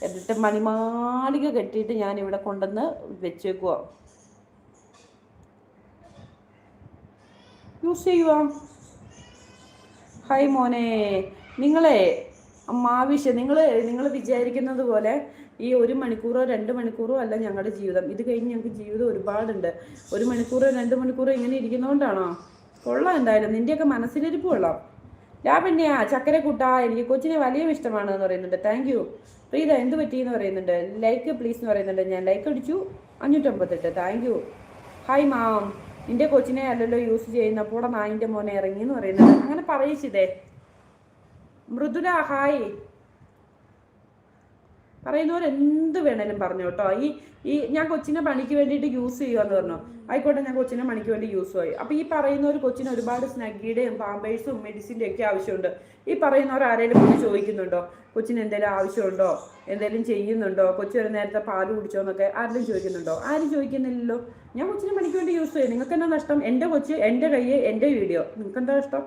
എന്നിട്ട് മണിമാളിക കെട്ടിയിട്ട് ഞാൻ ഇവിടെ കൊണ്ടുവന്ന് വെച്ചേക്കുക. യൂസ് ചെയ്യുക. ഹായ് മോനെ, നിങ്ങളെ ആവശ്യം നിങ്ങൾ വിചാരിക്കുന്നത് പോലെ ഈ 1 മണിക്കൂറോ 2 മണിക്കൂറോ അല്ല ഞങ്ങളുടെ ജീവിതം. ഇത് കഴിഞ്ഞ് ഞങ്ങൾക്ക് ജീവിതം ഒരുപാടുണ്ട്. 1 മണിക്കൂറോ 2 മണിക്കൂറോ ഇങ്ങനെ ഇരിക്കുന്നതുകൊണ്ടാണോ? കൊള്ളാം, എന്തായാലും നിൻ്റെയൊക്കെ മനസ്സിലിരിപ്പ് കൊള്ളാം. ലാവണ്യ ചക്കര കൂട്ടാ, എനിക്ക് കൊച്ചിനെ വലിയ ഇഷ്ടമാണ് എന്ന് പറയുന്നുണ്ട്. Thank you. പ്രീത എന്ത് പറ്റിയെന്ന് പറയുന്നുണ്ട്. ലൈക്ക് പ്ലീസ് എന്ന് പറയുന്നുണ്ട്. ഞാൻ ലൈക്ക് അടിച്ചു 558. Thank you. ഹായ് മാം, നിന്റെ കൊച്ചിനെ അല്ലല്ലോ യൂസ് ചെയ്യുന്നപ്പോൾ നായിൻ്റെ മോനെ ഇറങ്ങി എന്ന് പറയുന്നത്. അങ്ങനെ പറയിച്ചിതേ. മൃദുല ഹായ്. പറയുന്നവരെന്ത് വേണേലും പറഞ്ഞു കേട്ടോ. ഈ ഞാൻ കൊച്ചിനെ പണിക്ക് വേണ്ടിയിട്ട് യൂസ് ചെയ്യുകയെന്ന് പറഞ്ഞു. ആയിക്കോട്ടെ, ഞാൻ കൊച്ചിനെ പണിക്ക് വേണ്ടി യൂസ് ചെയ്യും. അപ്പോൾ ഈ പറയുന്നവർ കൊച്ചിന് ഒരുപാട് സ്നഗ്ഗിയുടെയും പാമ്പേഴ്സും മെഡിസിൻ്റെ ഒക്കെ ആവശ്യമുണ്ട്. ഈ പറയുന്നവർ ആരെങ്കിലും കൊണ്ട് ചോദിക്കുന്നുണ്ടോ കൊച്ചിന് എന്തെങ്കിലും ആവശ്യമുണ്ടോ, എന്തെങ്കിലും ചെയ്യുന്നുണ്ടോ, കൊച്ചു ഒരു നേരത്തെ പാല് കുടിച്ചോ എന്നൊക്കെ ആരെങ്കിലും ചോദിക്കുന്നുണ്ടോ? ആരും ചോദിക്കുന്നില്ലല്ലോ. ഞാൻ കൊച്ചിനെ പണിക്ക് വേണ്ടി യൂസ് ചെയ്യും. നിങ്ങൾക്ക് എന്താ നഷ്ടം? എൻ്റെ കൊച്ച്, എൻ്റെ കയ്യ്, എൻ്റെ വീഡിയോ, നിങ്ങൾക്ക് എന്താ നഷ്ടം?